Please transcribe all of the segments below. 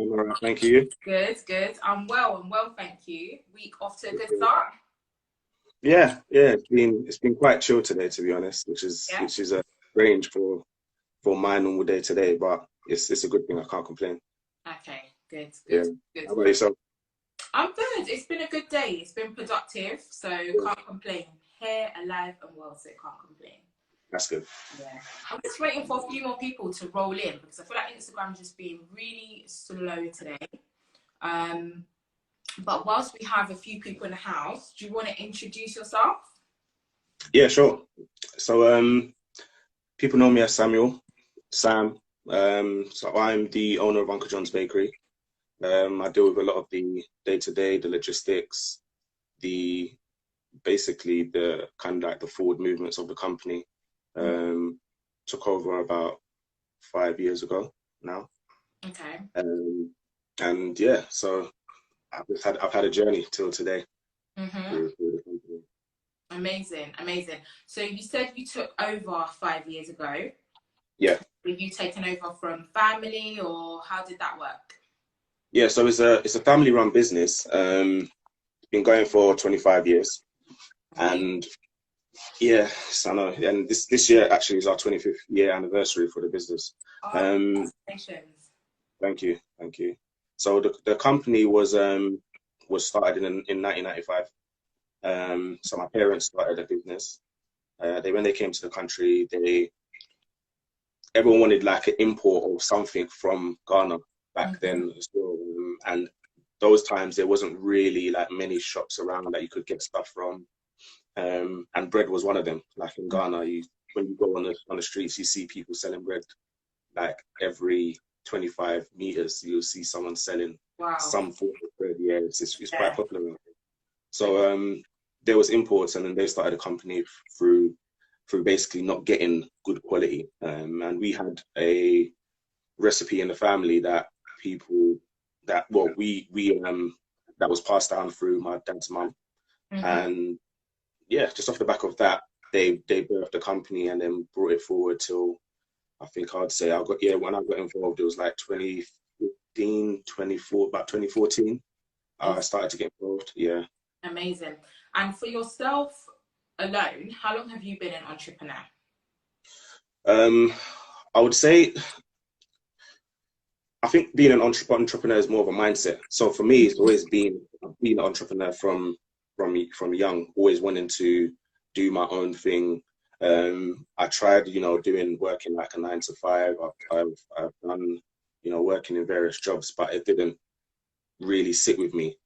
I'm all right, thank you. Good, good. I'm well, thank you. Week off to a good start. Yeah. It's been quite chill today, to be honest, which is Yeah. which is a range for my normal day today, but it's a good thing. I can't complain. Okay, good, Yeah. good, good. How about yourself? I'm good. It's been a good day. It's been productive, so Yeah, can't complain. Here, alive and well, so can't complain. that's good. Yeah. I'm just waiting for a few more people to roll in because I feel like Instagram's just being really slow today. But whilst we have a few people in the house, do you want to introduce yourself? Yeah, sure. So people know me as Sam. So I'm the owner of Uncle John's Bakery. I deal with a lot of the day-to-day, the logistics, the basically the kind of like the forward movements of the company. Took over about 5 years ago now. Okay. And yeah, so I've had a journey till today through the company. Amazing, amazing. So you said you took over 5 years ago. Yeah. Were you taken over from family, or how did that work? Yeah, so it's a family run business. Been going for 25 years. And yeah, I know. And this year actually is our 25th year anniversary for the business. Oh, congratulations. Thank you. So the company was started in 1995. So my parents started a business. When they came to the country, everyone wanted like an import or something from Ghana back then as well. And those times there wasn't really like many shops around that you could get stuff from. And bread was one of them. Like in Ghana, when you go on the streets, you see people selling bread. Like every 25 meters, you'll see someone selling some form of bread. Yeah, it's quite popular. So there was imports, and then they started a company through basically not getting good quality. And we had a recipe in the family that that was passed down through my dad's mum. And yeah, just off the back of that, they birthed the company and then brought it forward till I think I'd say when I got involved, it was like 2015, about 2014. I started to get involved. Yeah. Amazing. And for yourself alone, how long have you been an entrepreneur? I would say, I think being an entrepreneur is more of a mindset. So for me, it's always been an entrepreneur from young, always wanting to do my own thing. I tried, working like a 9 to 5. I've done, working in various jobs, but it didn't really sit with me.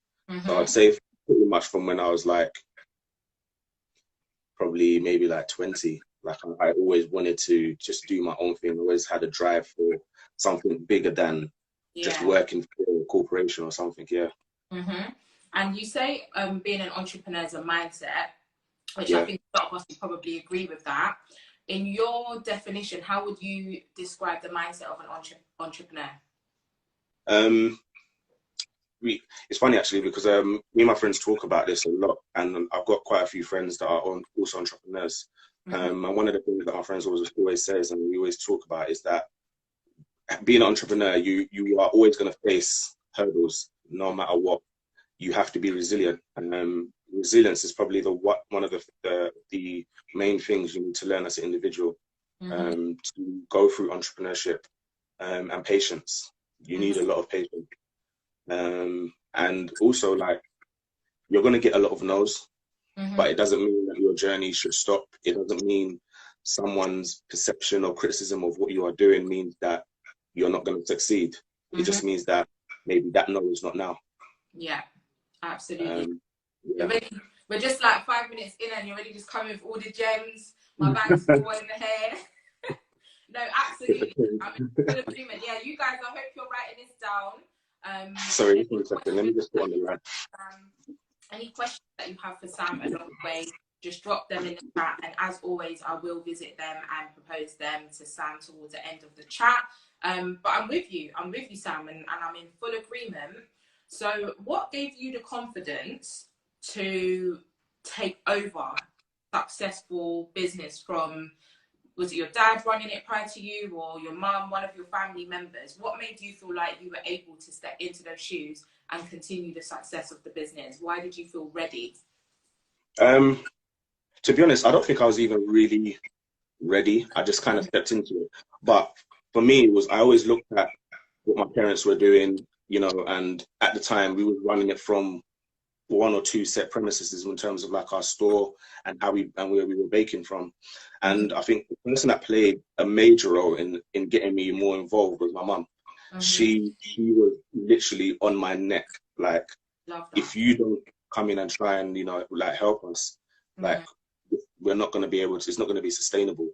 So I'd say pretty much from when I was like probably maybe like 20, like I always wanted to just do my own thing. I always had a drive for something bigger than just working for a corporation or something. Yeah. And you say being an entrepreneur is a mindset, which I think a lot of us would probably agree with that. In your definition, how would you describe the mindset of an entrepreneur? It's funny actually because me and my friends talk about this a lot, and I've got quite a few friends that are also entrepreneurs. And one of the things that my friends always says, and we always talk about, is that being an entrepreneur, you are always going to face hurdles, no matter what. You have to be resilient, and resilience is probably one of the main things you need to learn as an individual to go through entrepreneurship, and patience. You need a lot of patience. And also, like, you're going to get a lot of no's, but it doesn't mean that your journey should stop. It doesn't mean someone's perception or criticism of what you are doing means that you're not going to succeed. It just means that maybe that no is not now. Yeah, absolutely. We're just like 5 minutes in and you're already just coming with all the gems. My bag's full in the hair. No, absolutely. I'm in full agreement. Yeah, you guys, I hope you're writing this down. Sorry, just 1 second. Let me just put on the line. Any questions that you have for Sam along the way, just drop them in the chat. And as always, I will visit them and propose them to Sam towards the end of the chat. But I'm with you, Sam, and I'm in full agreement. So what gave you the confidence to take over successful business from Was it your dad running it prior to you, or your mum, one of your family members? What made you feel like you were able to step into those shoes and continue the success of the business? Why did you feel ready? To be honest, I don't think I was even really ready. I just kind of stepped into it. But for me, it was, I always looked at what my parents were doing, you know, and at the time we were running it from one or two set premises in terms of like our store and how we and where we were baking from. And I think the person that played a major role in getting me more involved was my mum. She was literally on my neck, like, if you don't come in and try and, you know, like help us, like we're not going to be able to, it's not going to be sustainable.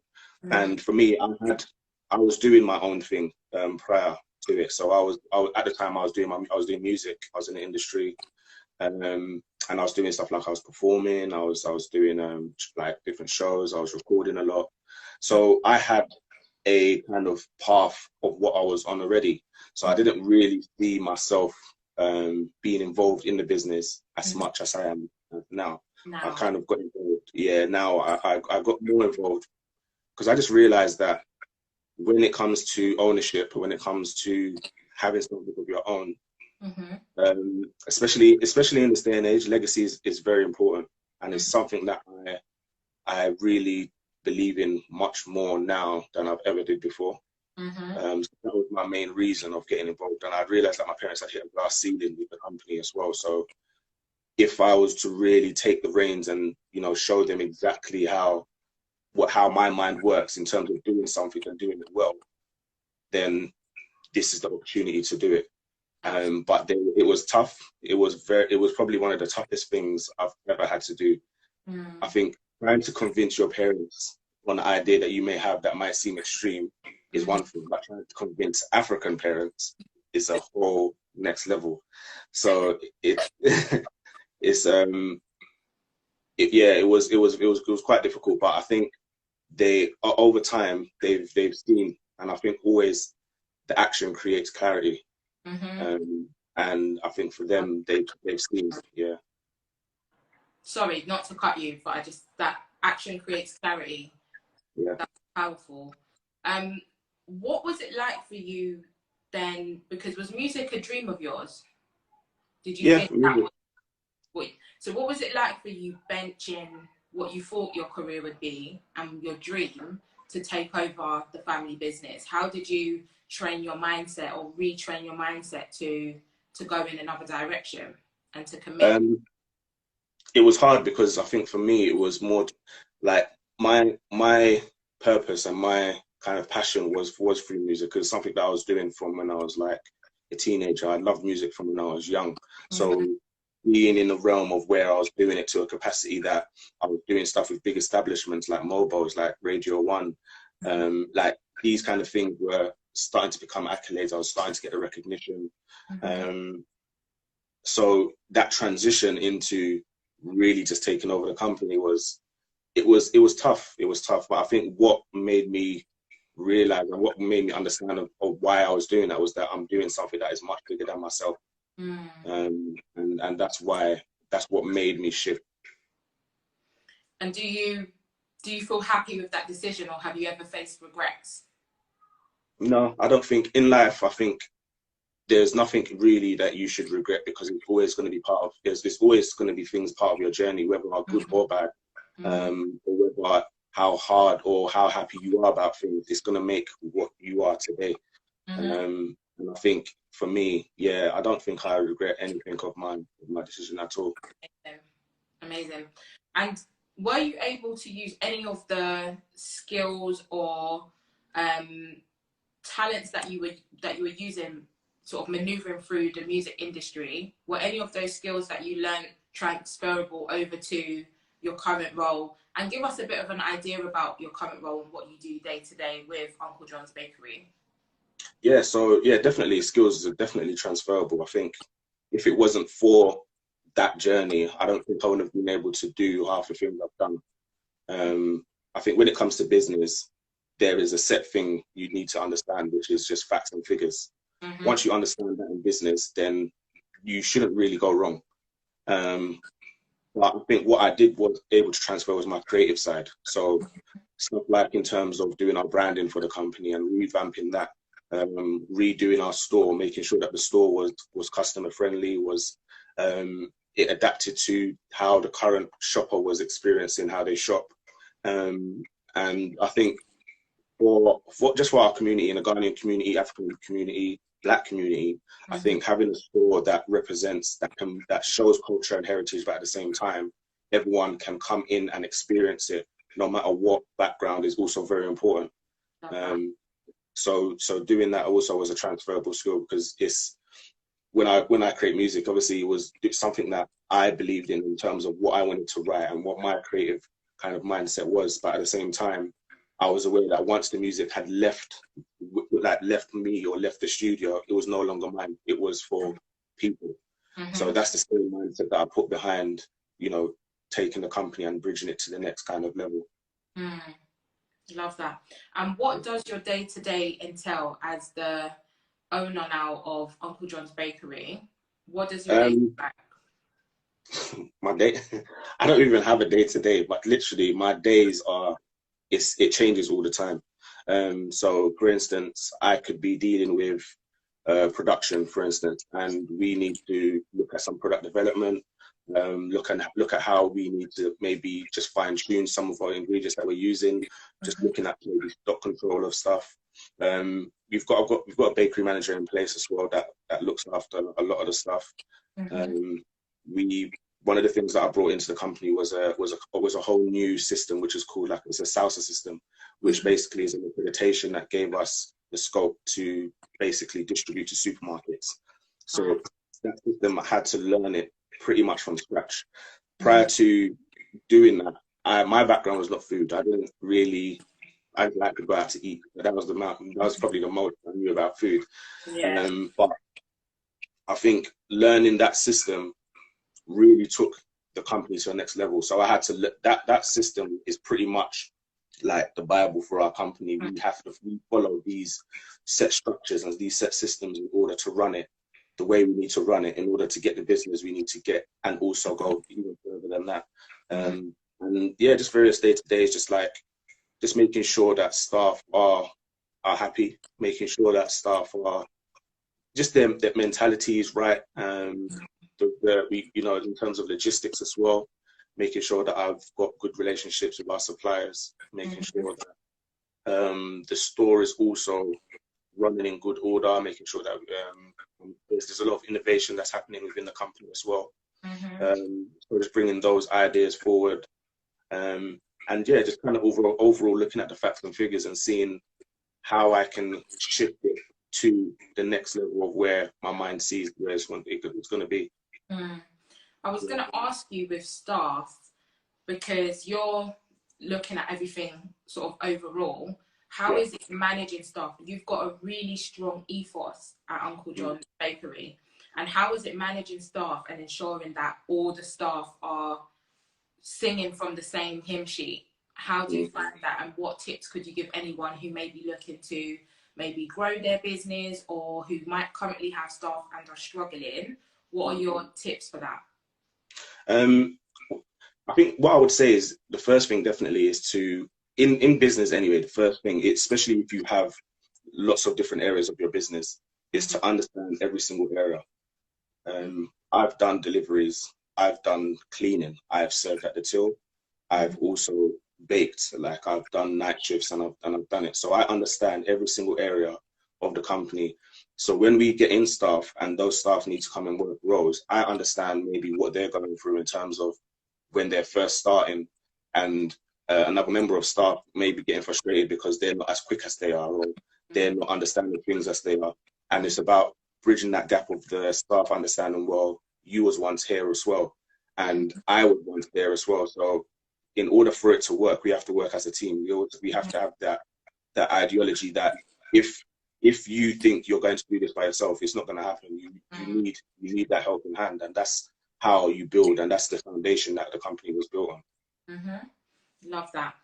And for me, I was doing my own thing prior to it. So I was at the time I was doing music. I was in the industry, and I was doing stuff like I was performing. I was doing like different shows. I was recording a lot. So I had a kind of path of what I was on already. So I didn't really see myself being involved in the business as much as I am now. I kind of got involved. Yeah, now I got more involved because I just realized that when it comes to ownership, when it comes to having something of your own, especially in this day and age, legacy is very important, and it's something that I really believe in much more now than I've ever did before. So that was my main reason of getting involved, and I realized that my parents had hit a glass ceiling with the company as well. So if I was to really take the reins and, you know, show them exactly how my mind works in terms of doing something and doing it well, then this is the opportunity to do it. But it was tough. It was probably one of the toughest things I've ever had to do. I think trying to convince your parents on an idea that you may have that might seem extreme is one thing, but trying to convince African parents is a whole next level. So it was quite difficult, but I think they over time they've seen, and I think always the action creates clarity. And I think for them they've seen. Yeah. Sorry, not to cut you, but that action creates clarity. Yeah. That's powerful. What was it like for you then? Because was music a dream of yours? Did you think that was? So what was it like for you benching what you thought your career would be and your dream to take over the family business? How did you train your mindset or retrain your mindset to go in another direction and to commit? It was hard because I think for me it was more like my purpose and my kind of passion was through music. It's something that I was doing from when I was like a teenager. I loved music from when I was young. So being in the realm of where I was doing it to a capacity that I was doing stuff with big establishments like Mobiles, like Radio 1, like these kind of things were starting to become accolades. I was starting to get the recognition. So that transition into really just taking over the company was tough. It was tough. But I think what made me realize and what made me understand of why I was doing that was that I'm doing something that is much bigger than myself. And that's what made me shift. And do you feel happy with that decision, or have you ever faced regrets? No, I don't think in life, I think there's nothing really that you should regret, because it's always going to be there's always going to be things part of your journey, whether are good or bad, or whether how hard or how happy you are about things, it's going to make what you are today. And I think for me, yeah, I don't think I regret anything of my decision at all. Amazing. And were you able to use any of the skills or talents that you were using, sort of maneuvering through the music industry? Were any of those skills that you learned transferable over to your current role? And give us a bit of an idea about your current role and what you do day to day with Uncle John's Bakery. Yeah, so yeah, definitely skills are definitely transferable. I think if it wasn't for that journey, I don't think I would have been able to do half the things I've done. I think when it comes to business, there is a set thing you need to understand, which is just facts and figures. Once you understand that in business, then you shouldn't really go wrong. But I think what I did was able to transfer was my creative side. So stuff like in terms of doing our branding for the company and revamping that, redoing our store, making sure that the store was customer friendly, was it adapted to how the current shopper was experiencing how they shop. And I think for just for our community, in the Ghanaian community, African community, Black community, I think having a store that represents, that shows culture and heritage, but at the same time, everyone can come in and experience it, no matter what background, is also very important. So doing that also was a transferable skill, because it's when I create music, obviously it was something that I believed in terms of what I wanted to write and what my creative kind of mindset was. But at the same time, I was aware that once the music had left me or left the studio, it was no longer mine. It was for people. So that's the same mindset that I put behind, you know, taking the company and bridging it to the next kind of level. Love that. And what does your day-to-day entail as the owner now of Uncle John's Bakery? What does your day look like? My day, I don't even have a day-to-day, but literally my days are, it changes all the time. So for instance, I could be dealing with production, for instance, and we need to look at some product development, look at how we need to maybe just fine tune some of our ingredients that we're using, just looking at maybe stock control of stuff. We've got a bakery manager in place as well that looks after a lot of the stuff. One of the things that I brought into the company was a whole new system, which is called, like, it's a salsa system, which basically is an accreditation that gave us the scope to basically distribute to supermarkets. So that system, I had to learn it pretty much from scratch. Prior to doing that, my background was not food. I like to go out to eat. That was probably the most I knew about food. But I think learning that system really took the company to the next level. So I had to that system is pretty much like the Bible for our company. We follow these set structures and these set systems in order to run it the way we need to run it, in order to get the business we need to get, and also go even further than that. And yeah, just various day-to-days, just making sure that staff are happy, making sure that staff are just their mentality is right. You know, in terms of logistics as well, making sure that I've got good relationships with our suppliers, making sure that the store is also running in good order, making sure that there's a lot of innovation that's happening within the company as well. So just bringing those ideas forward, and yeah, just kind of overall looking at the facts and figures and seeing how I can shift it to the next level of where my mind sees where it's going to be. I was going to ask you with staff, because you're looking at everything sort of overall. How is it managing staff? You've got a really strong ethos at Uncle John's Bakery. And how is it managing staff and ensuring that all the staff are singing from the same hymn sheet? How do you find that? And what tips could you give anyone who may be looking to maybe grow their business, or who might currently have staff and are struggling? What are your tips for that? I think what I would say is the first thing definitely is to, in business anyway, the first thing, especially if you have lots of different areas of your business, is to understand every single area. I've done deliveries, I've done cleaning, I've served at the till, I've also baked, like I've done night shifts and I've done it. So I understand every single area of the company. So when we get in staff and those staff need to come and work roles, I understand maybe what they're going through in terms of when they're first starting, and another member of staff may be getting frustrated because they're not as quick as they are, or they're not understanding things as they are. And it's about bridging that gap of the staff understanding, well, you was once here as well, and I was once there as well. So in order for it to work, we have to work as a team. We have to have that ideology that if you think you're going to do this by yourself, it's not going to happen. You need that helping hand, and that's how you build, and that's the foundation that the company was built on. Love that.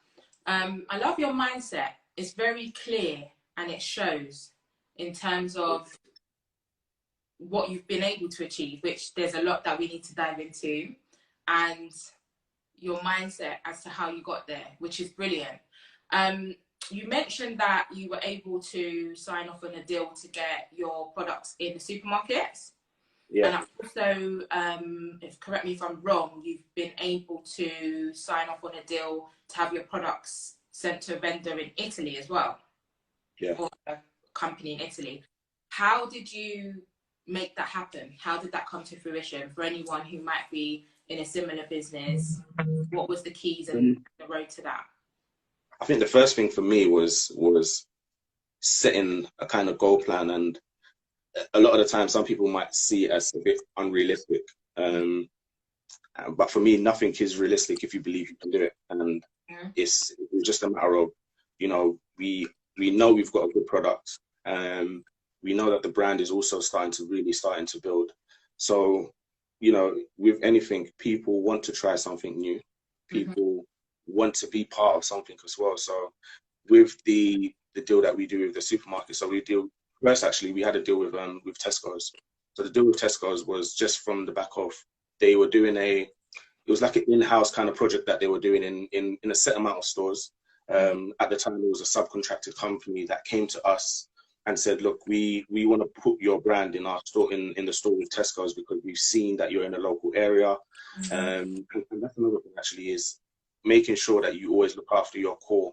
I love your mindset. It's very clear and it shows in terms of what you've been able to achieve, which there's a lot that we need to dive into. and your mindset as to how you got there, which is brilliant. You mentioned that you were able to sign off on a deal to get your products in the supermarkets. Yeah. And also, if correct me if I'm wrong, you've been able to sign off on a deal to have your products sent to a vendor in Italy as well. Yeah. Or a company in Italy. How did you make that happen? How did that come to fruition for anyone who might be in a similar business? What was the keys and the road to that? I think the first thing for me was setting a kind of goal plan, and a lot of the time some people might see it as a bit unrealistic, but for me nothing is realistic if you believe you can do it. And it's just a matter of, you know, we know we've got a good product, we know that the brand is also starting to build. So, you know, with anything, people want to try something new, people want to be part of something as well. So with the deal that we do with the supermarket, so we had a deal with Tesco's. So the deal with Tesco's was just from the back of, they were doing it was like an in-house kind of project that they were doing in a set amount of stores. At the time, it was a subcontracted company that came to us and said, look, we want to put your brand in our store, in the store with Tesco's, because we've seen that you're in a local area. And that's another thing actually, is making sure that you always look after your core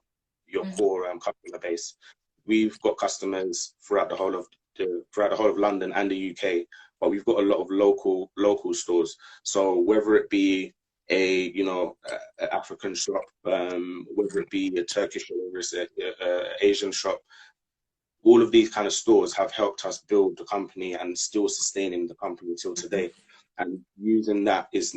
customer base. We've got customers throughout the whole of London and the UK, but we've got a lot of local stores. So whether it be a African shop, whether it be a Turkish or whether it's a Asian shop, all of these kind of stores have helped us build the company and still sustaining the company till today. And using that is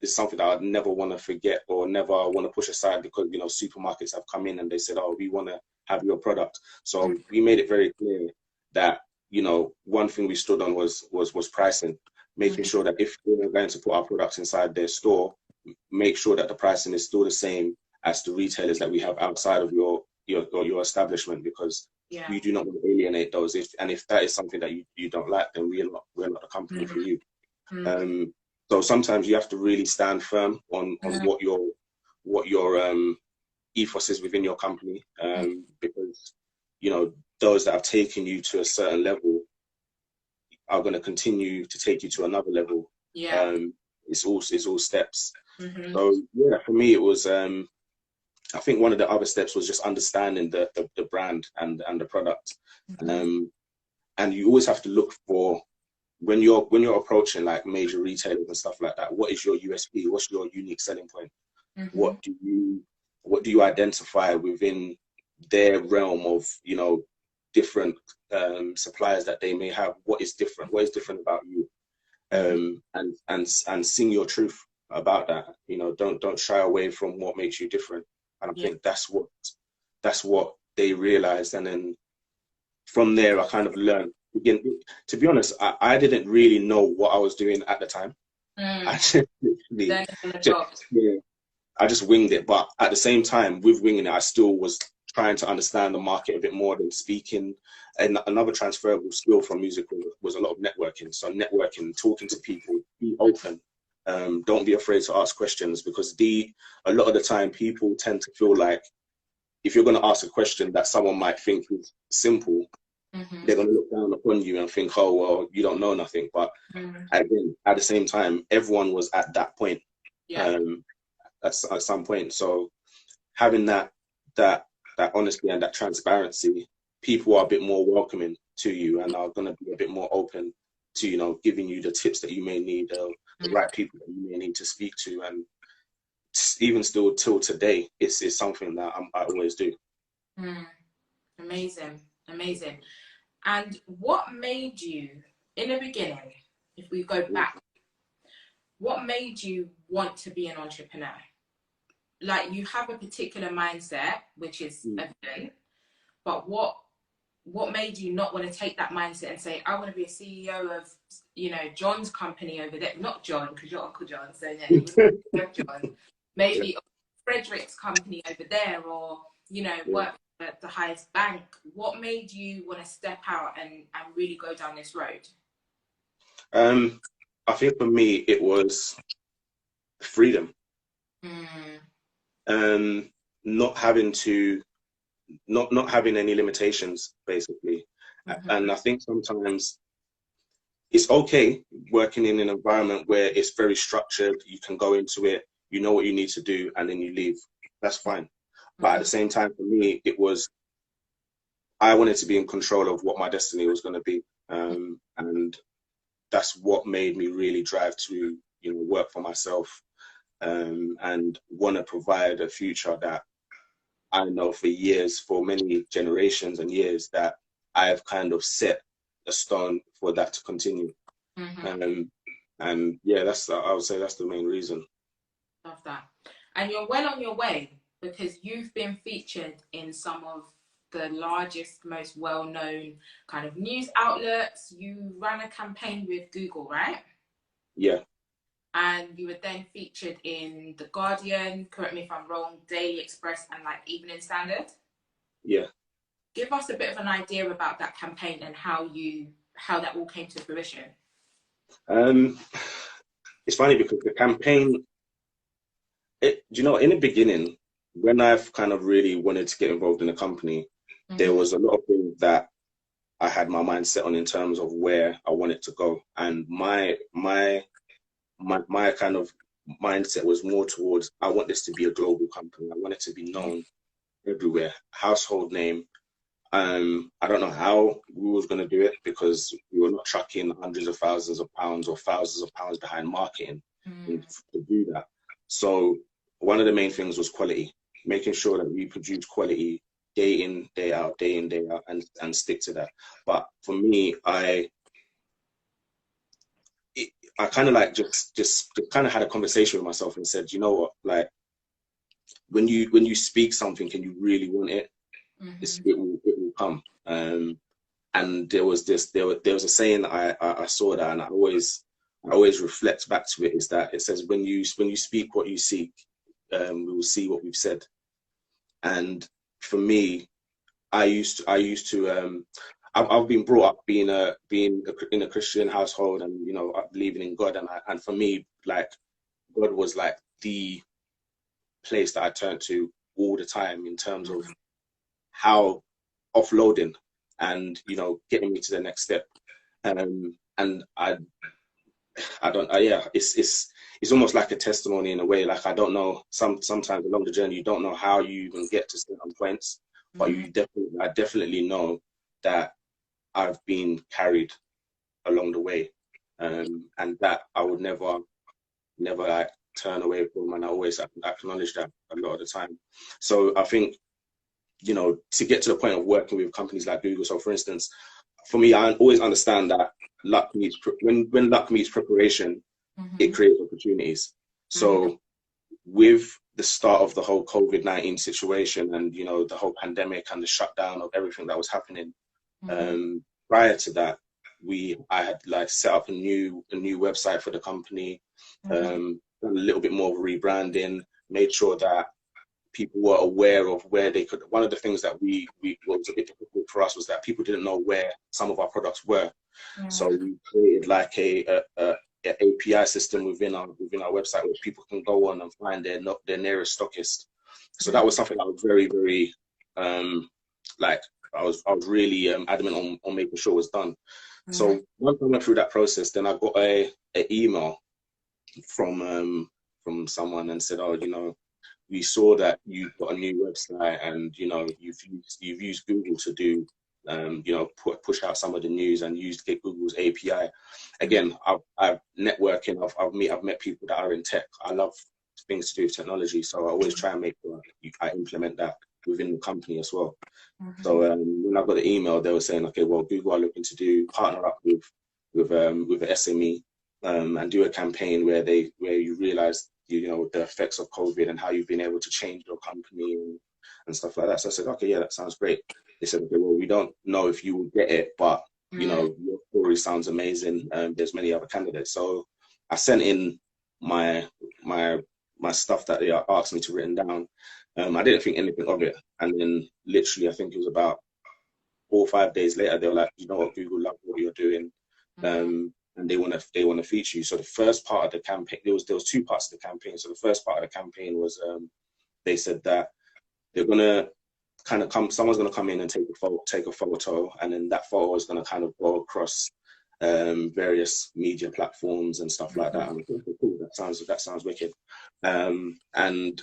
something that I'd never want to forget or never want to push aside, because, you know, supermarkets have come in and they said, oh, we want to have your product. So we made it very clear that, you know, one thing we stood on was pricing, making sure that if we're going to put our products inside their store, make sure that the pricing is still the same as the retailers that we have outside of your establishment, because we do not want to alienate those. If that is something that you don't like, then we're not the company for you. So sometimes you have to really stand firm on what your ethos is within your company, because, you know, those that have taken you to a certain level are going to continue to take you to another level. It's all steps. So yeah, for me it was I think one of the other steps was just understanding the brand and the product. And you always have to look for, when you're approaching like major retailers and stuff like that, what is your USP? What's your unique selling point? What do you identify within their realm of, you know, different suppliers that they may have? What is different about you? And sing your truth about that. You know, don't shy away from what makes you different. And I think that's what they realized. And then from there, I kind of learned. To be honest, I didn't really know what I was doing at the time. I just winged it. But at the same time, with winging it, I still was trying to understand the market a bit more than speaking. And another transferable skill from music was a lot of networking. So networking, talking to people, be open. Don't be afraid to ask questions, because a lot of the time people tend to feel like if you're going to ask a question that someone might think is simple, they're going to look down upon you and think, oh, well, you don't know nothing. But again, at the same time, everyone was at that point, at some point. So having that honesty and that transparency, people are a bit more welcoming to you and are going to be a bit more open to, you know, giving you the tips that you may need, the right people that you may need to speak to. And even still till today, it's something that I always do. Amazing. And what made you, in the beginning, if we go back, what made you want to be an entrepreneur? Like, you have a particular mindset, which is evident, but what made you not want to take that mindset and say, I want to be a CEO of, you know, John's company over there? Not John, because you're Uncle John, so yeah, you was John. Maybe Frederick's company over there, or, you know, work at the highest bank. What made you want to step out and really go down this road? I think for me, it was freedom. Mm. Not having to, not having any limitations, basically. And I think sometimes it's okay working in an environment where it's very structured. You can go into it, you know what you need to do, and then you leave. That's fine. But at the same time, for me, it was, I wanted to be in control of what my destiny was going to be. And that's what made me really drive to, work for myself, and want to provide a future that I know for years, for many generations and years, that I've kind of set a stone for that to continue. And yeah, I would say that's the main reason. Love that. And you're well on your way, because you've been featured in some of the largest, most well-known kind of news outlets. You ran a campaign with Google, right? Yeah. And you were then featured in The Guardian, correct me if I'm wrong, Daily Express, and like Evening Standard. Yeah. Give us a bit of an idea about that campaign and how that all came to fruition. It's funny because the campaign, in the beginning, when I've kind of really wanted to get involved in a company, there was a lot of things that I had my mind set on in terms of where I wanted to go. And my kind of mindset was more towards, I want this to be a global company. I want it to be known everywhere, household name. I don't know how we was going to do it, because we were not chucking hundreds of thousands of pounds or thousands of pounds behind marketing to do that. So one of the main things was quality, making sure that we produce quality day in, day out, and stick to that. But for me, I kind of like just kind of had a conversation with myself and said, you know what, like when you speak something and you really want it, it will come. And there was a saying that I saw that, and I always reflect back to it, is that it says, when you speak what you seek, we will see what we've said. And for me, I've been brought up being in a Christian household, and believing in God, and for me, like, God was like the place that I turned to all the time in terms of how offloading and getting me to the next step. And it's almost like a testimony in a way. Like, I don't know, sometimes along the journey you don't know how you even get to certain points, but I definitely know that I've been carried along the way, and that I would never like turn away from, and I always acknowledge that a lot of the time. So I think, to get to the point of working with companies like Google. So for instance, for me, I always understand that when luck meets preparation, it creates opportunities. So with the start of the whole COVID-19 situation, and the whole pandemic and the shutdown of everything that was happening, prior to that, I had like set up a new website for the company, done a little bit more of rebranding, made sure that people were aware of where they could. One of the things that what was a bit difficult for us was that people didn't know where some of our products were. So we created like a API system within our website, where people can go on and find their nearest stockist. So that was something I was very, very like I was really adamant on making sure it was done. So once I went through that process, then I got an email from someone and said, oh, we saw that you've got a new website, and you've used Google to do push out some of the news and use Google's API. Again, I've networking. I've met people that are in tech. I love things to do with technology, so I always try and make sure I implement that within the company as well. So when I got the email, they were saying, okay, well, Google are looking to partner up with an SME and do a campaign where you realize the effects of COVID and how you've been able to change your company and stuff like that. So I said, okay, yeah, that sounds great. They said, okay, well, we don't know if you will get it, but your story sounds amazing. There's many other candidates. So I sent in my stuff that they asked me to written down. I didn't think anything of it, and then literally, I think it was about 4 or 5 days later, they were like, you know what, Google love what you're doing, and and they want to feature you. So the first part of the campaign, there was 2 parts of the campaign. So the first part of the campaign was they said that they're gonna kind of someone's gonna come in and take a photo, and then that photo is gonna kind of go across various media platforms and stuff like that. And I thought, okay, cool, that sounds wicked. And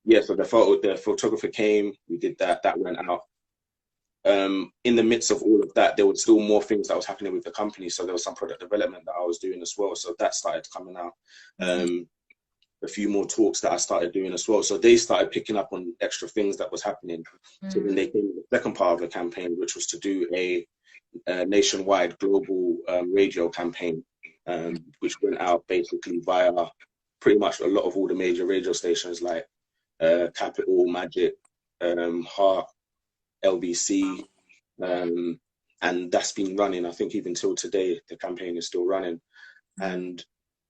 yeah, so the photographer came, we did that went out. In the midst of all of that, there were still more things that was happening with the company. So there was some product development that I was doing as well. So that started coming out. A few more talks that I started doing as well. So they started picking up on extra things that was happening. So then they came to the second part of the campaign, which was to do a nationwide global radio campaign, which went out basically via pretty much a lot of all the major radio stations like Capital, Magic, Heart, LBC, and that's been running. I think even till today, the campaign is still running, and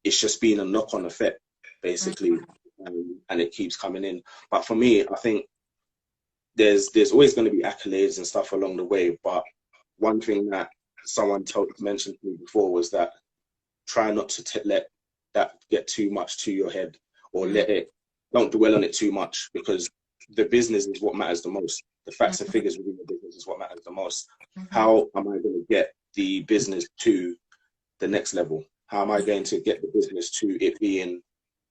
it's just been a knock-on effect, basically, and it keeps coming in. But for me, I think there's always going to be accolades and stuff along the way. But one thing that someone mentioned to me before was that try not to let that get too much to your head, or don't dwell on it too much, because the business is what matters the most. The facts and figures within the business is what matters the most. How am I going to get the business to the next level? How am I going to get the business to it being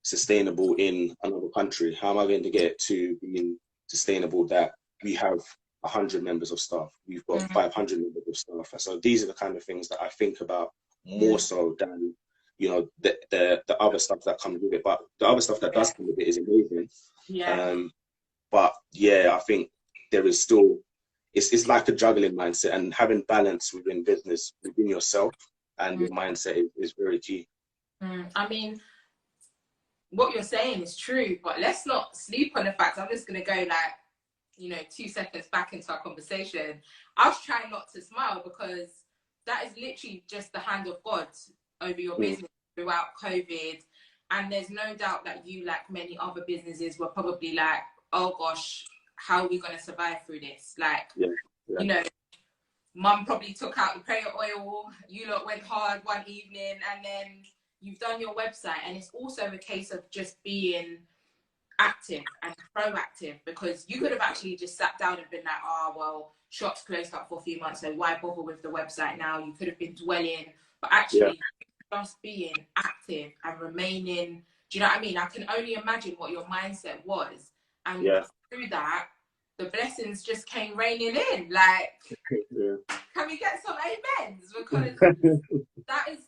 sustainable in another country? How am I going to get it to being sustainable that we have 100 members of staff, we've got 500 members of staff? And so these are the kind of things that I think about more so than, you know, the other stuff that comes with it. But the other stuff that does come with it is amazing. But yeah, I think there is still, it's like a juggling mindset, and having balance within business, within yourself and your mindset is very key. I mean, what you're saying is true, but let's not sleep on the fact. I'm just going to go 2 seconds back into our conversation. I was trying not to smile, because that is literally just the hand of God over your business throughout COVID. And there's no doubt that you, like many other businesses, were probably like, oh gosh, how are we going to survive through this? You know, mum probably took out the prayer oil, you lot went hard one evening, and then you've done your website. And it's also a case of just being active and proactive, because you could have actually just sat down and been like, oh, well, shops closed up for a few months, so why bother with the website now? You could have been dwelling, but actually just being active and remaining, do you know what I mean? I can only imagine what your mindset was. And through that, the blessings just came raining in. Like, can we get some amens? Because that is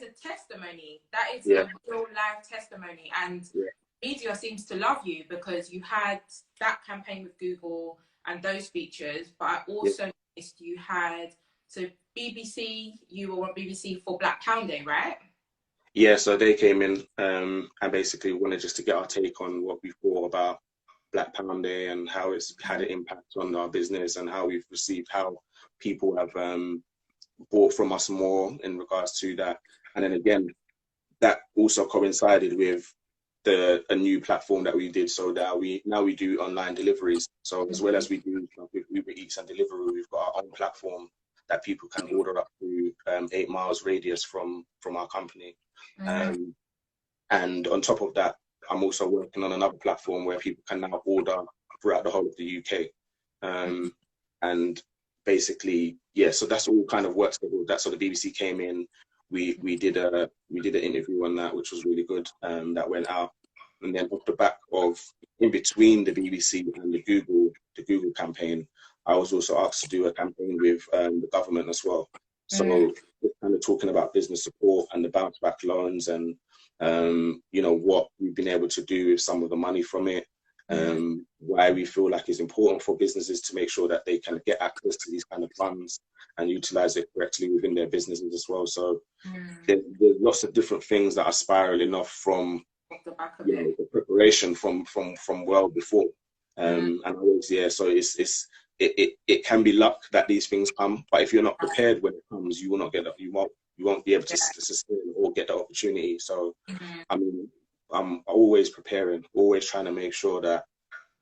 a testimony. That is a real life testimony. And media seems to love you, because you had that campaign with Google and those features, but I also noticed you had, so BBC, you were on BBC for Black Pound Day, right? Yeah, so they came in and basically wanted just to get our take on what we thought about Black Pound Day and how it's had an impact on our business, and how we've received, how people have bought from us more in regards to that. And then again, that also coincided with a new platform that we did, so that now we do online deliveries. So as well as we do with Uber Eats and Deliveroo, we've got our own platform that people can order up to 8 miles radius from our company. And on top of that, I'm also working on another platform where people can now order throughout the whole of the UK. And basically, so that's all kind of works together. That's so the BBC came in. We did an interview on that, which was really good. That went out, and then off the back of, in between the BBC and the Google campaign, I was also asked to do a campaign with the government as well. So we're kind of talking about business support and the bounce back loans, and what we've been able to do with some of the money from it. Why we feel like it's important for businesses to make sure that they can get access to these kind of funds and utilize it correctly within their businesses as well. So there's lots of different things that are spiraling off from the preparation from well before. And always, so it can be luck that these things come, but if you're not prepared when it comes, you will not get that. You won't be able to sustain or get the opportunity. So I mean, I'm always preparing, always trying to make sure that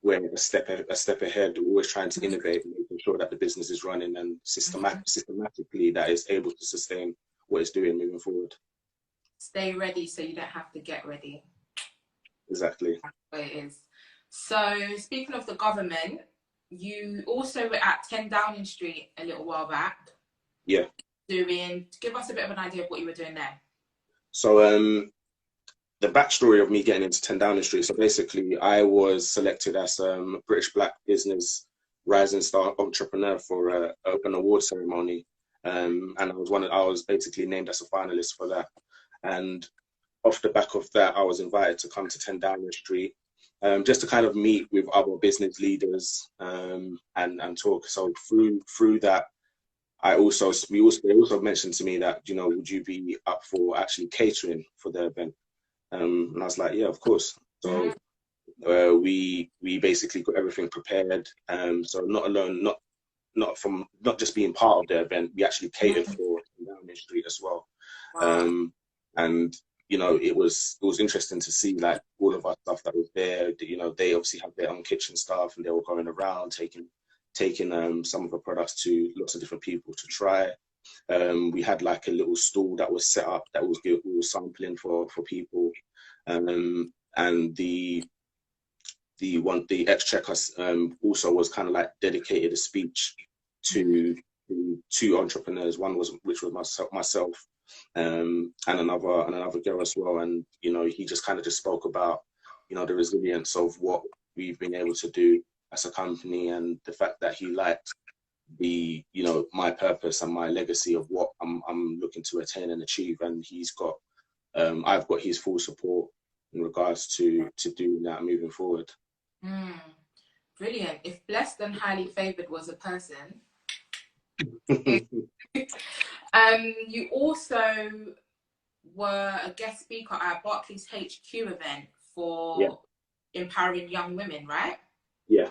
we're a step ahead. We're always trying to innovate, making sure that the business is running and systematically that is able to sustain what it's doing moving forward. Stay ready so you don't have to get ready. Exactly. That's what it is. So speaking of the government, you also were at 10 Downing Street a little while back. Yeah. Give us a bit of an idea of what you were doing there. So the backstory of me getting into 10 Downing Street. So basically, I was selected as British Black Business Rising Star Entrepreneur for an award ceremony, and I was basically named as a finalist for that. And off the back of that, I was invited to come to 10 Downing Street, just to kind of meet with other business leaders and talk. So through that, they also mentioned to me that, you know, would you be up for actually catering for the event? And I was like, yeah, of course. So we basically got everything prepared. So not just being part of the event, we actually catered for Downing Street as well. Wow. And you know, it was interesting to see like all of our stuff that was there. You know, they obviously have their own kitchen staff, and they were going around taking some of the products to lots of different people to try. We had like a little stall that was set up that was sampling for people, and the exchequer also was kind of like dedicated a speech to two entrepreneurs. Which was myself, and another girl as well. And you know, he just kind of just spoke about, you know, the resilience of what we've been able to do as a company, and the fact that he liked the, you know, my purpose and my legacy of what I'm looking to attain and achieve. And he's got I've got his full support in regards to doing that moving forward. Brilliant. If blessed and highly favored was a person. You also were a guest speaker at Barclays HQ event for empowering young women, right? Yeah.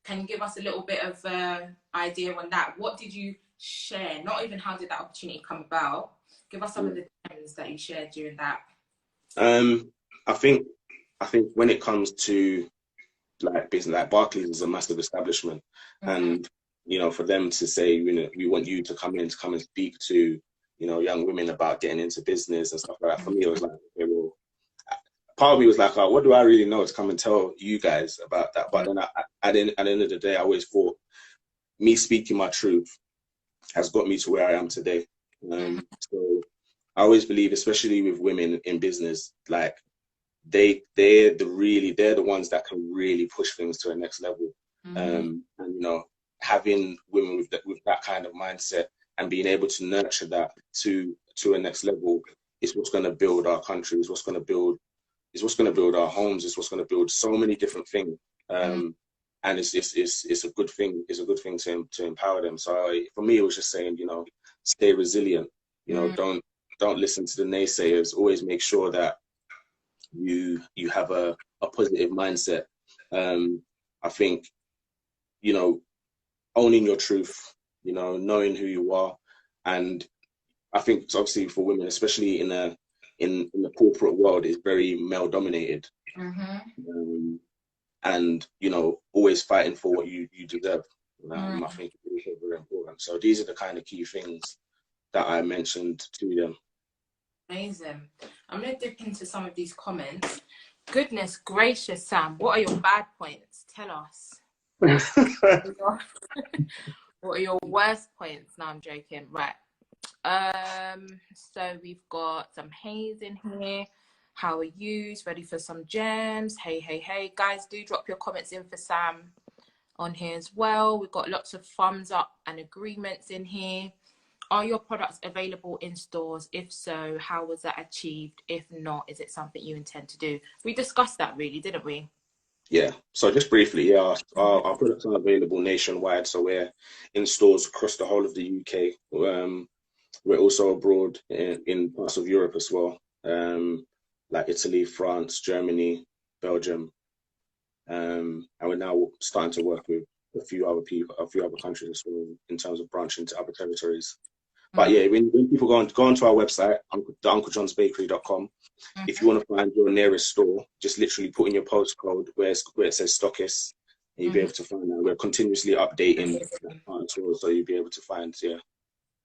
Can you give us a little bit of idea on that? What did you share? Not even how did that opportunity come about. Give us some of the gems that you shared during that. I think when it comes to like business, like Barclays is a massive establishment, and you know, for them to say, you know, we want you to come and speak to, you know, young women about getting into business and stuff like that. For me, it was like, okay, well, part of me was like, oh, what do I really know to come and tell you guys about that? But then at the end of the day, I always thought me speaking my truth has got me to where I am today. So I always believe, especially with women in business, like they're the ones that can really push things to a next level. And you know, having women with that kind of mindset and being able to nurture that to a next level is what's going to build our country, is what's going to build our homes, is what's going to build so many different things. And it's a good thing. It's a good thing to empower them. So for me, it was just saying, you know, stay resilient. You know, don't listen to the naysayers. Always make sure that you have a positive mindset. I think, you know, owning your truth, you know, knowing who you are. And I think it's obviously for women, especially in the corporate world, is very male dominated. And, you know, always fighting for what you deserve. I think it's very important. So these are the kind of key things that I mentioned to them. Amazing. I'm going to dip into some of these comments. Goodness gracious, Sam, what are your bad points? Tell us. What are your worst points? No, I'm joking. Right. So we've got some Hayes in here. How are you? Ready for some gems? Hey. Guys, do drop your comments in for Sam on here as well. We've got lots of thumbs up and agreements in here. Are your products available in stores? If so, how was that achieved? If not, is it something you intend to do? We discussed that really, didn't we? Yeah. So just briefly, yeah, our products are available nationwide. So we're in stores across the whole of the UK. We're also abroad in parts of Europe as well, like Italy, France, Germany, Belgium, and we're now starting to work with a few other countries as well in terms of branching to other territories. But yeah, when people go onto our website, theunclejohnsbakery.com, if you want to find your nearest store, just literally put in your postcode where it says stockist, and you'll be able to find that. We're continuously updating that part as well, so you'll be able to find, yeah.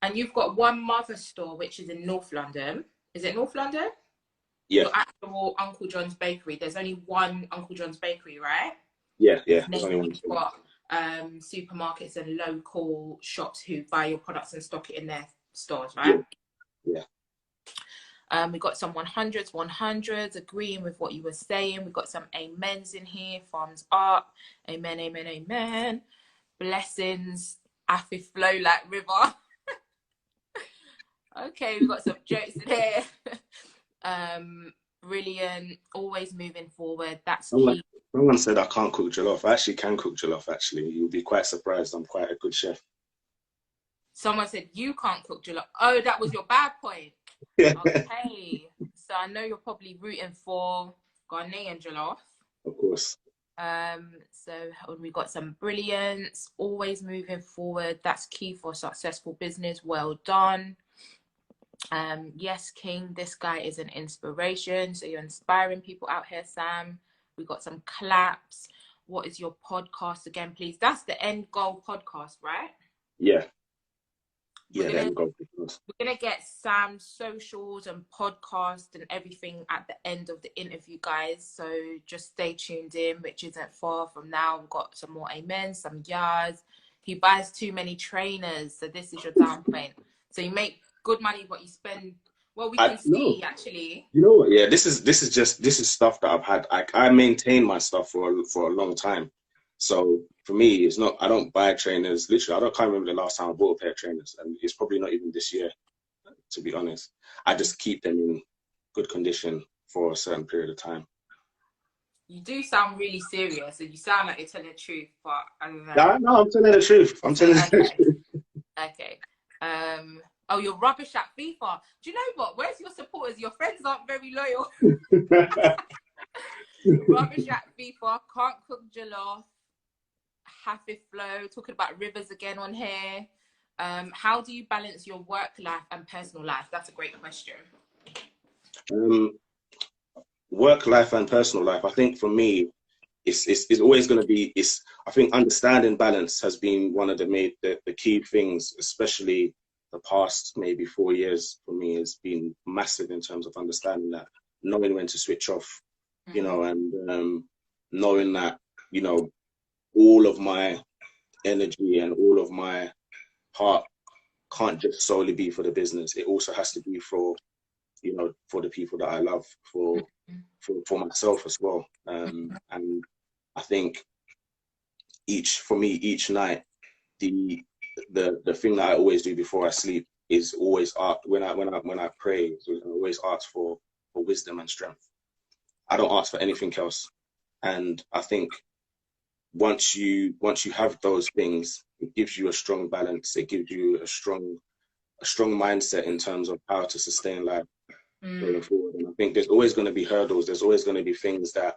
And you've got one mother store, which is in North London. Is it North London? Yeah. Your actual Uncle John's Bakery. There's only one Uncle John's Bakery, right? Yeah, yeah. And then you've got supermarkets and local shops who buy your products and stock it in their stores, right? Yeah. We got some 100s, agreeing with what you were saying. We got some amens in here. Thumbs up. Amen, amen, amen. Blessings. Afi flow like river. Okay, we got some jokes in here. Brilliant. Always moving forward. That's key. Someone said I can't cook jollof. I actually can cook jollof, actually. You'll be quite surprised. I'm quite a good chef. Someone said you can't cook jollof. Oh, that was your bad point. Yeah. Okay. So I know you're probably rooting for Ghanaian jollof. Of course. So we got some brilliance. Always moving forward. That's key for successful business. Well done. Yes, King, this guy is an inspiration. So you're inspiring people out here, Sam. We got some claps. What is your podcast again, please? That's the End Goal podcast, right? Yeah. We're gonna get Sam's socials and podcast and everything at the end of the interview, guys. So just stay tuned in, which isn't far from now. We've got some more amens, some yas. He buys too many trainers, so this is your down point. So you make good money, but you spend. Well, we can see actually. You know what? Yeah, this is stuff that I've had. I maintain my stuff for a long time. So for me, it's not. I don't buy trainers. Literally, can't remember the last time I bought a pair of trainers, and it's probably not even this year, to be honest. I just keep them in good condition for a certain period of time. You do sound really serious, and you sound like you're telling the truth, but I don't know. No, I'm telling the truth. I'm telling the truth. Okay. Oh, you're rubbish at FIFA. Do you know what? Where's your supporters? Your friends aren't very loyal. Rubbish at FIFA. Can't cook jollof. Happy flow. Talking about rivers again on here. How do you balance your work life and personal life? That's a great question. Work life and personal life. I think for me, it's always going to be. I think understanding balance has been one of the key things, especially the past maybe 4 years for me, has been massive in terms of understanding that, knowing when to switch off, you know, and knowing that, you know, all of my energy and all of my heart can't just solely be for the business. It also has to be for, you know, for the people that I love, for myself as well. And I think each night, the thing that I always do before I sleep is always ask, when I pray, so I always ask for wisdom and strength. I don't ask for anything else. And I think once you have those things, it gives you a strong balance. It gives you a strong mindset in terms of how to sustain life going forward. And I think there's always going to be hurdles. There's always going to be things that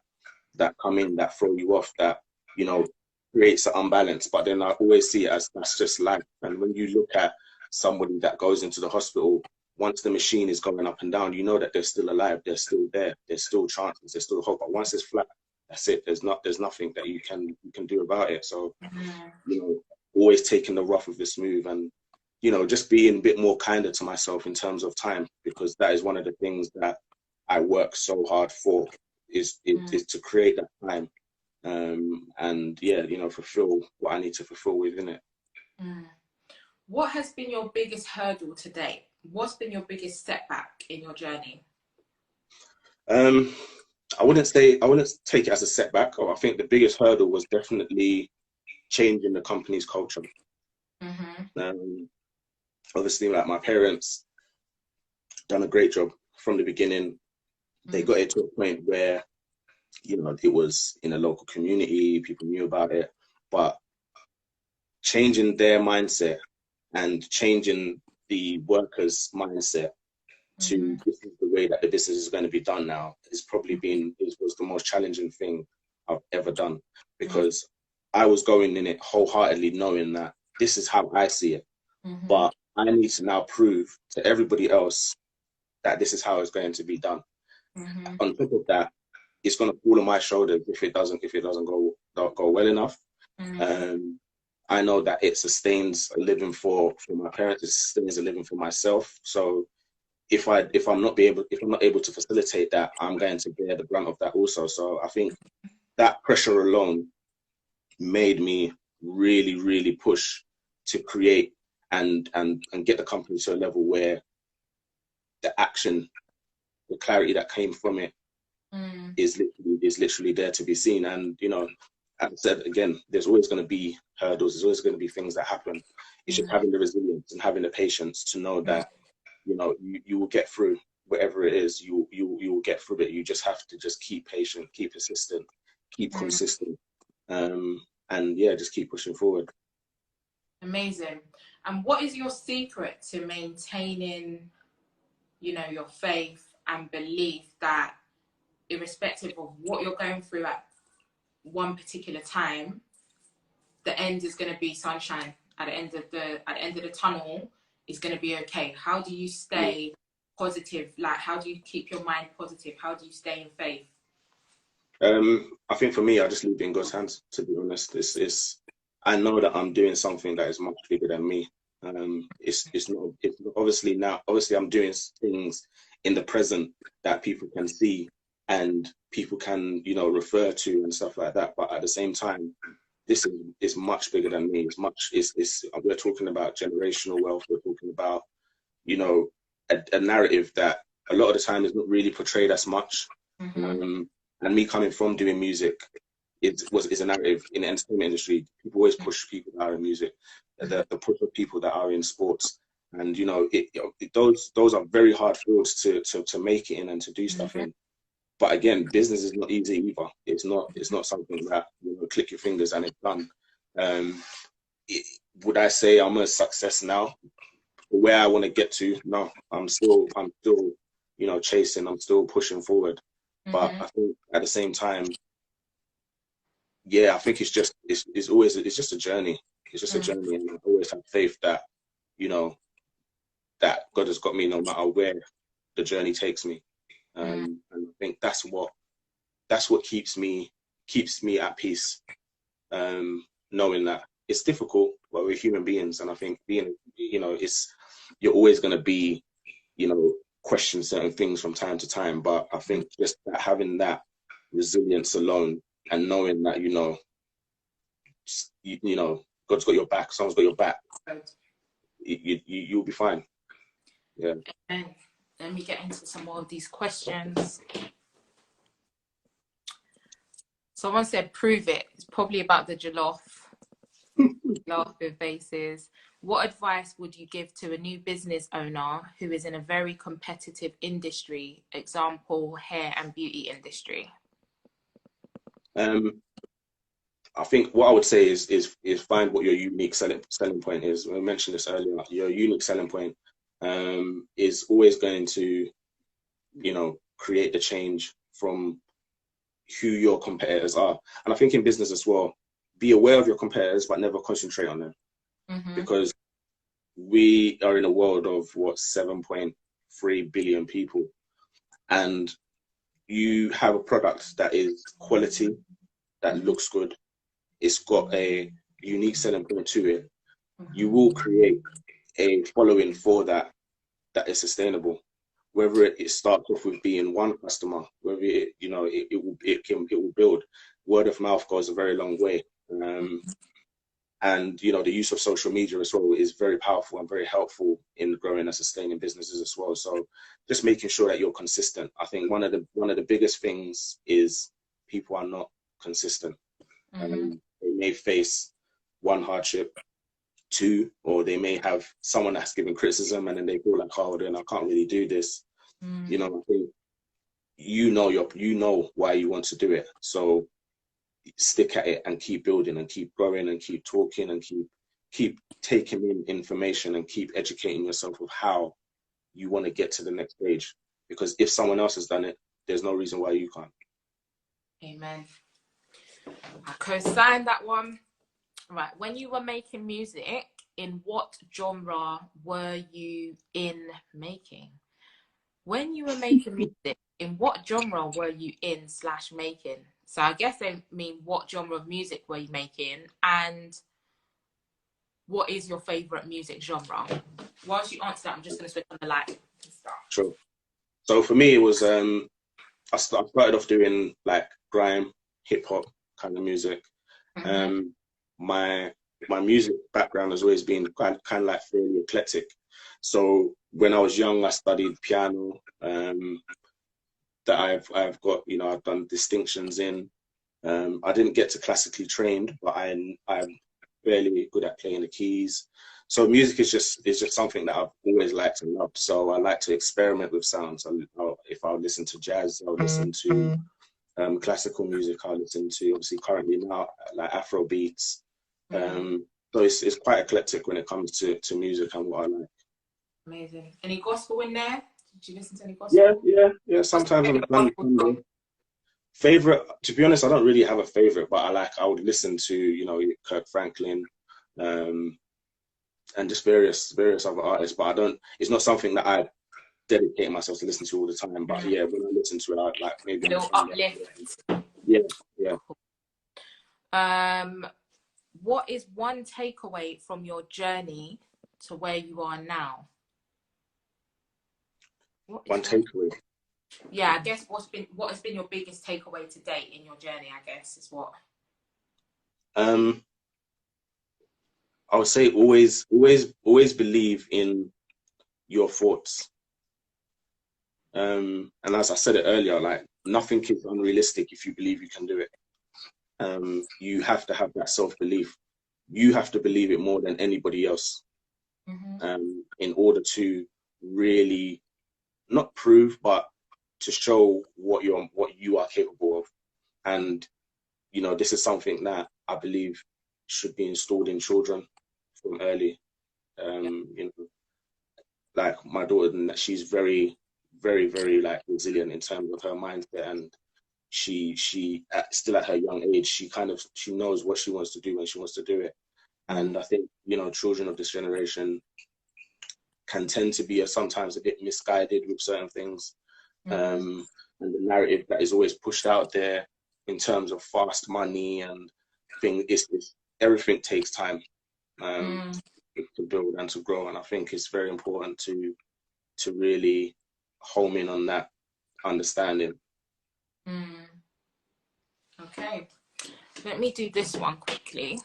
come in that throw you off, that, you know, creates an unbalance. But then I always see it as that's just life. And when you look at somebody that goes into the hospital, once the machine is going up and down, you know that they're still alive, they're still there, there's still chances, there's still hope. But once it's flat, that's it. There's nothing that you can do about it. So, you know, always taking the rough with the smooth, and, you know, just being a bit more kinder to myself in terms of time, because that is one of the things that I work so hard for, is to create that time. And yeah, you know, fulfill what I need to fulfill within it. What has been your biggest hurdle to date? What's been your biggest setback in your journey? I wouldn't take it as a setback. I think the biggest hurdle was definitely changing the company's culture. Obviously, like, my parents done a great job from the beginning. They got it to a point where, you know, it was in a local community, people knew about it, but changing their mindset and changing the workers' mindset to this is the way that the business is going to be done now was the most challenging thing I've ever done, because I was going in it wholeheartedly knowing that this is how I see it, but I need to now prove to everybody else that this is how it's going to be done. On top of that, it's going to fall on my shoulders if it doesn't go well enough. I know that it sustains a living for my parents. It sustains a living for myself. So if I'm not able to facilitate that, I'm going to bear the brunt of that also. So I think that pressure alone made me really, really push to create and get the company to a level where the action, the clarity that came from it is literally there to be seen. And as I said again, there's always going to be hurdles. There's always going to be things that happen. It's just having the resilience and having the patience to know that you will get through whatever it is. You will get through it. You just have to just keep patient, keep persistent, keep consistent, and yeah, just keep pushing forward. Amazing. And what is your secret to maintaining, your faith and belief that irrespective of what you're going through at one particular time, the end is going to be sunshine. At the end of the tunnel, it's going to be okay. How do you stay positive? Like, how do you keep your mind positive? How do you stay in faith? I think for me, I just leave it in God's hands. To be honest, I know that I'm doing something that is much bigger than me. It's not obviously now. Obviously, I'm doing things in the present that people can see and people can refer to and stuff like that. But at the same time, this is much bigger than me. We're talking about generational wealth. We're talking about a narrative that a lot of the time is not really portrayed as much. And me coming from doing music, is a narrative in the entertainment industry. People always push people that are in music, the push of people that are in sports, and those are very hard fields to make it in and to do stuff in. But again, business is not easy either. It's not something that click your fingers and it's done. Would I say I'm a success now? Where I want to get to? No, I'm still chasing. I'm still pushing forward. But I think at the same time, I think it's just a journey. It's just a journey, and I always have faith that that God has got me no matter where the journey takes me. And I think that's what keeps me at peace. Knowing that it's difficult, but we're human beings, and I think you're always going to be question certain things from time to time. But I think just that having that resilience alone and knowing that God's got your back, someone's got your back, you'll be fine. Yeah. And let me get into some more of these questions. Someone said, prove it. It's probably about the jollof. Jollof with faces. What advice would you give to a new business owner who is in a very competitive industry, example, hair and beauty industry? I think what I would say is find what your unique selling point is. We mentioned this earlier. Your unique selling point is always going to, create the change from who your competitors are. And I think in business as well, be aware of your competitors, but never concentrate on them. Because we are in a world of 7.3 billion people, and you have a product that is quality, that looks good, it's got a unique selling point to it. You will create a following for that is sustainable. Whether it starts off with being one customer, whether it will build. Word of mouth goes a very long way. And the use of social media as well is very powerful and very helpful in growing and sustaining businesses as well. So just making sure that you're consistent. I think one of the biggest things is people are not consistent. They may face one hardship, two, or they may have someone that's giving criticism and then they feel like, oh, then I can't really do this. I think you know why you want to do it. So stick at it and keep building and keep growing and keep talking and keep taking in information and keep educating yourself of how you want to get to the next stage. Because if someone else has done it, there's no reason why you can't. Amen. I co-sign that one. Right. When you were making music, in what genre were you in making? When you were making music, in what genre were you in / making? So I guess they mean what genre of music were you making, and what is your favorite music genre? Whilst you answer that, I'm just going to switch on the light and stuff. Sure. So for me, it was I started off doing like grime, hip hop kind of music. My music background has always been kind of like fairly eclectic. So when I was young, I studied piano. That I've got, you know, I've done distinctions in. I didn't get to classically trained, but I'm fairly good at playing the keys. So music is just something that I've always liked and loved. So I like to experiment with sounds. If I listen to jazz, I'll listen to classical music. I'll listen to, obviously currently now, like Afro beats. So it's quite eclectic when it comes to music and what I like. Amazing. Any gospel in there? Did you listen to any gospel? Yeah. Sometimes on a Sunday. Favorite, to be honest, I don't really have a favorite, but I would listen to, you know, Kirk Franklin, and just various other artists. But it's not something that I dedicate myself to listen to all the time. But yeah, when I listen to it, I'd like maybe it'll uplift. Yeah. What is one takeaway from your journey to where you are now? One takeaway. Yeah, I guess what has been your biggest takeaway to date in your journey, I guess, is what? I would say always believe in your thoughts. And as I said it earlier, like nothing is unrealistic if you believe you can do it. You have to have that self-belief. You have to believe it more than anybody else, in order to really not prove, but to show what you are capable of. And you know, this is something that I believe should be installed in children from early. You know, like my daughter, she's very, very, very like resilient in terms of her mindset, and she still at her young age, she knows what she wants to do when she wants to do it. And I think, you know, children of this generation can tend to be sometimes a bit misguided with certain things. And the narrative that is always pushed out there in terms of fast money and things, everything takes time to build and to grow. And I think it's very important to really home in on that understanding. Okay, let me do this one quickly.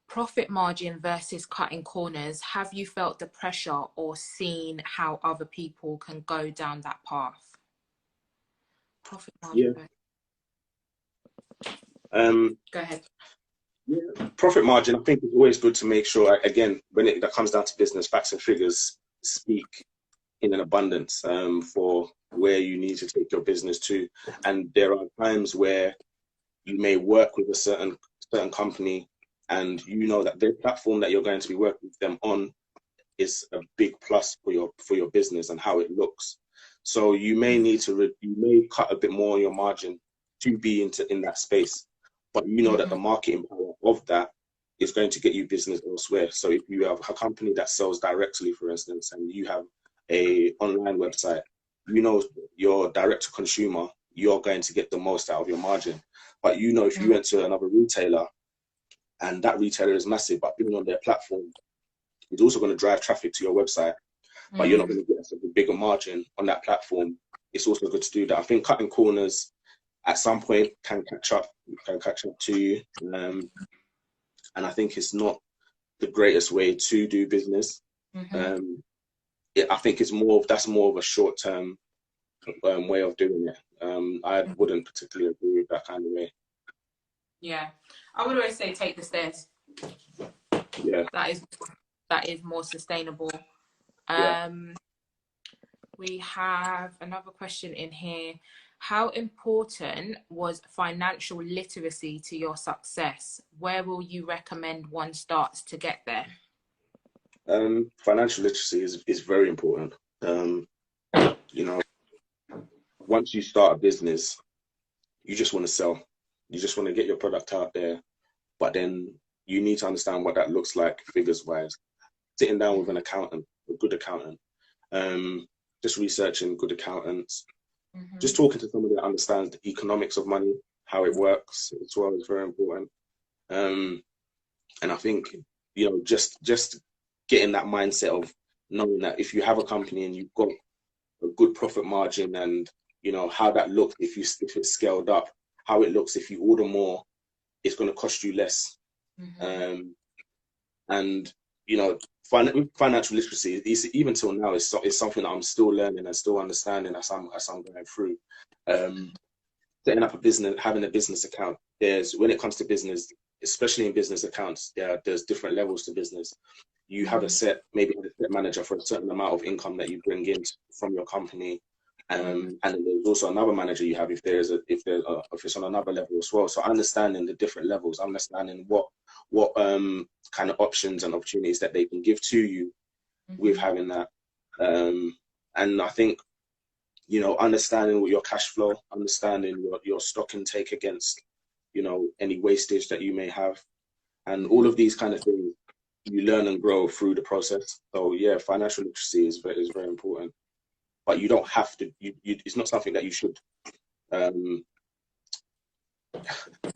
Profit margin versus cutting corners. Have you felt the pressure or seen how other people can go down that path? Profit margin. Go ahead. Yeah, profit margin, I think it's always good to make sure, again, when that comes down to business, facts and figures speak in an abundance for where you need to take your business to. And there are times where you may work with a certain company, and you know that their platform that you're going to be working with them on is a big plus for your business and how it looks. So you may need to you may cut a bit more on your margin to be in that space, but you know that the marketing power of that is going to get you business elsewhere. So if you have a company that sells directly, for instance, and you have a online website, you know your direct to consumer, you're going to get the most out of your margin. But you know, if you went to another retailer and that retailer is massive, but being on their platform is also going to drive traffic to your website, but you're not going to get a bigger margin on that platform. It's also good to do that. I think cutting corners at some point can catch up to you. And I think it's not the greatest way to do business. I think that's more of a short-term way of doing it. I wouldn't particularly agree with that kind of way. Yeah, I would always say take the stairs. Yeah, that is more sustainable. We have another question in here. How important was financial literacy to your success? Where will you recommend one starts to get there? Financial literacy is very important. You know, once you start a business, you just want to sell. You just want to get your product out there, but then you need to understand what that looks like figures wise. Sitting down with an accountant, a good accountant, just researching good accountants, just talking to somebody that understands the economics of money, how it works as well is very important. And I think, you know, just getting that mindset of knowing that if you have a company and you've got a good profit margin, and you know how that looks if it's scaled up, how it looks if you order more, it's going to cost you less. And you know, financial literacy is, even till now, is something that I'm still learning and still understanding as I'm going through. Setting up a business, having a business account, when it comes to business, especially in business accounts, there's different levels to business. You have maybe a set manager for a certain amount of income that you bring in from your company, and there's also another manager you have if it's on another level as well. So understanding the different levels, understanding what kind of options and opportunities that they can give to you with having that, and I think, you know, understanding what your cash flow, understanding your stock intake against, you know, any wastage that you may have, and all of these kind of things you learn and grow through the process. So yeah, financial literacy is very important, but you don't have to. It's not something that you should I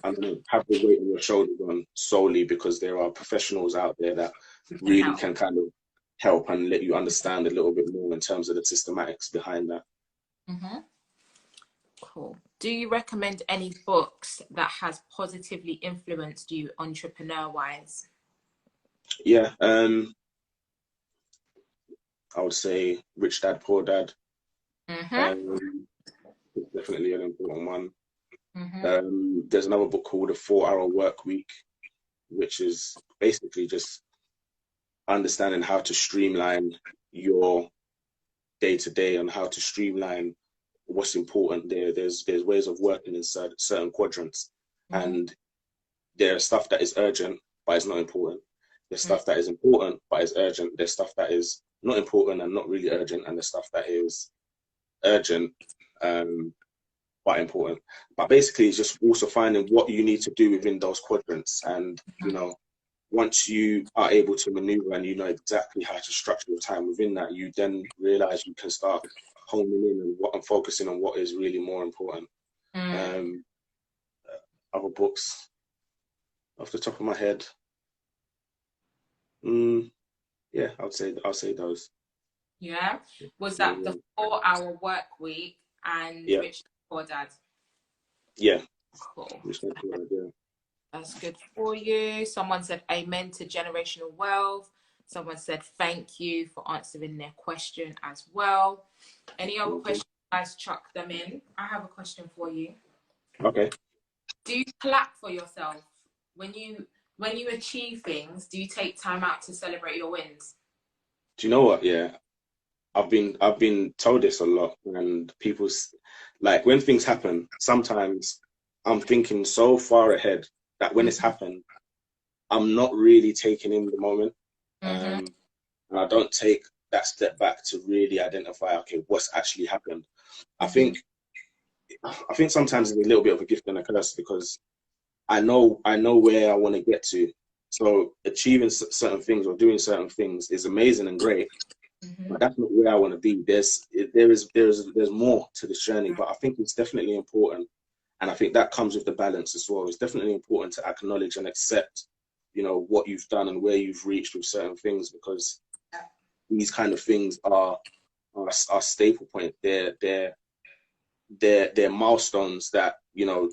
don't know, have the weight on your shoulders on solely because there are professionals out there that really can kind of help and let you understand a little bit more in terms of the systematics behind that. Cool. Do you recommend any books that has positively influenced you entrepreneur-wise? Yeah, I would say Rich Dad, Poor Dad. It's definitely an important one. There's another book called The 4-Hour Work Week, which is basically just understanding how to streamline your day-to-day and how to streamline what's important. There's ways of working in certain quadrants, and there's stuff that is urgent but it's not important. There's stuff that is important but is urgent. There's stuff that is not important and not really urgent, and there's stuff that is urgent but important. But basically, it's just also finding what you need to do within those quadrants, and you know, once you are able to maneuver and you know exactly how to structure your time within that, you then realize you can start honing in and focusing on what is really more important. Other books off the top of my head, yeah, I'll say those. Yeah, was that The 4-Hour Work Week and Rich Dad, Poor Dad? Yeah. Cool. Yeah. That's good for you. Someone said amen to generational wealth. Someone said thank you for answering their question as well. Any other questions, guys? Chuck them in. I have a question for you. Okay. Do you clap for yourself when you achieve things? Do you take time out to celebrate your wins? Do you know what? Yeah, I've been told this a lot, and people, like, when things happen, sometimes I'm thinking so far ahead that when it's happened, I'm not really taking in the moment, and I don't take that step back to really identify, okay, what's actually happened. I think sometimes it's a little bit of a gift and a curse, because I know where I want to get to. So achieving certain things or doing certain things is amazing and great, but that's not where I want to be. There's more to this journey, but I think it's definitely important, and I think that comes with the balance as well. It's definitely important to acknowledge and accept, you know, what you've done and where you've reached with certain things, because these kind of things are staple points. They're milestones that, you know,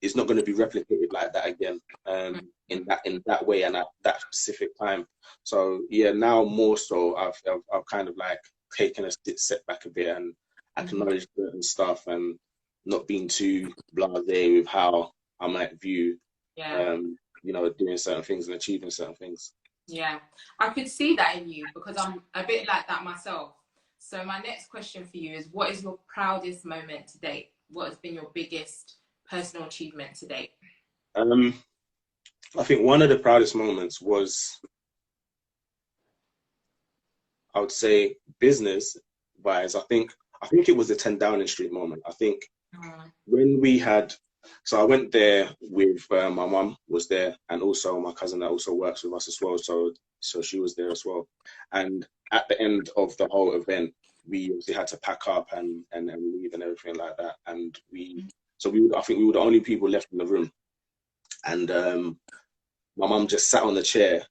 it's not going to be replicated like that again, in that way and at that specific time. So yeah, now more so, I've kind of like taken a step back a bit and acknowledged certain stuff and not being too blasé with how I might view, you know, doing certain things and achieving certain things. Yeah, I could see that in you, because I'm a bit like that myself. So my next question for you is, what is your proudest moment to date? What has been your biggest personal achievement to date? I think one of the proudest moments was, I would say, business wise. I think it was the 10 Downing Street moment. I think when we had, so I went there with my mum was there, and also my cousin that also works with us as well. So she was there as well. And at the end of the whole event, we obviously had to pack up and leave and everything like that. And I think we were the only people left in the room. And my mum just sat on the chair,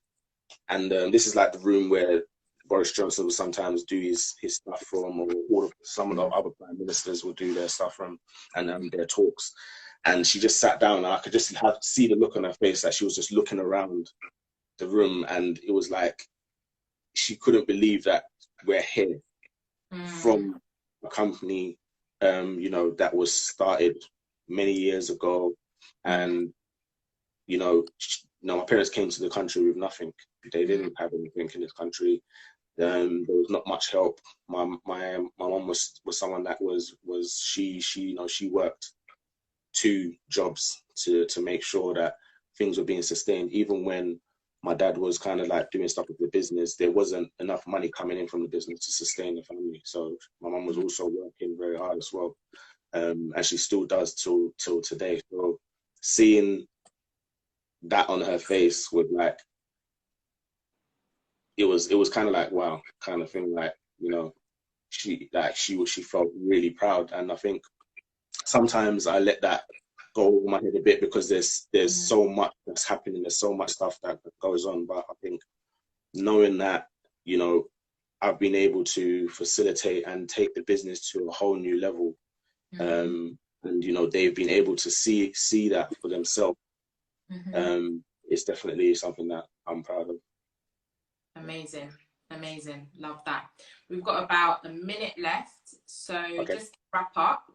and this is like the room where Boris Johnson will sometimes do his stuff from, or some of the other prime ministers will do their stuff from, and their talks. And she just sat down, and I could just see the look on her face that she was just looking around the room, and it was like she couldn't believe that we're here from a company, you know, that was started many years ago. And my parents came to the country with nothing. They didn't have anything in this country. There was not much help. My mom was someone that she worked 2 jobs to make sure that things were being sustained. Even when my dad was kind of like doing stuff with the business, there wasn't enough money coming in from the business to sustain the family. So my mom was also working very hard as well, and she still does till today. So seeing that on her face was like, it was kind of like, wow, kind of thing. Like, she felt really proud. And I think sometimes I let that go over my head a bit, because there's so much that's happening, there's so much stuff that goes on. But I think knowing that, I've been able to facilitate and take the business to a whole new level, and they've been able to see that for themselves. It's definitely something that I'm proud of. Amazing. Love that. We've got about a minute left, so okay. Just to wrap up,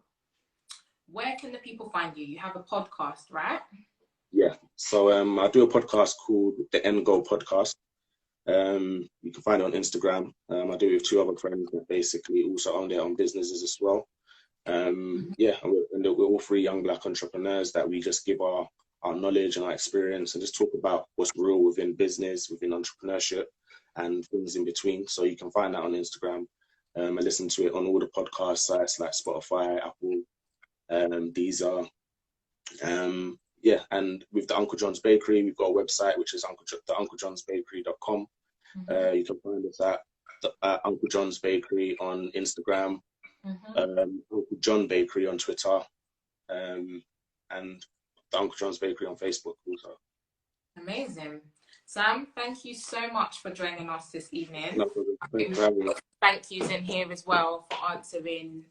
where can the people find you? You have a podcast, right? Yeah, so I do a podcast called The End Goal Podcast. You can find it on Instagram. I do it with 2 other friends that basically also own their own businesses as well. Yeah, and we're all 3 young Black entrepreneurs that we just give our knowledge and our experience, and just talk about what's real within business, within entrepreneurship, and things in between. So you can find that on Instagram, and listen to it on all the podcast sites like Spotify, Apple, Deezer. Yeah, and with the Uncle John's Bakery, we've got a website, which is theunclejohnsbakery.com. You can find us at Uncle John's Bakery on Instagram, Uncle John Bakery on Twitter, and the Uncle John's Bakery on Facebook also. Amazing. Sam, thank you so much for joining us this evening. No problem. Thank you for having me. Thank yous in here as well for answering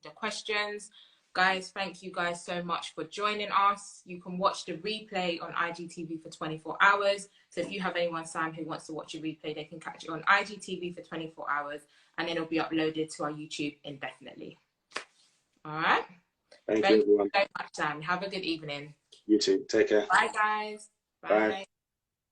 the questions. Guys, thank you guys so much for joining us. You can watch the replay on IGTV for 24 hours. So if you have anyone, Sam, who wants to watch a replay, they can catch it on IGTV for 24 hours, and then it'll be uploaded to our YouTube indefinitely. All right? Thank you everyone so much, Sam. Have a good evening. You too. Take care. Bye, guys. Bye.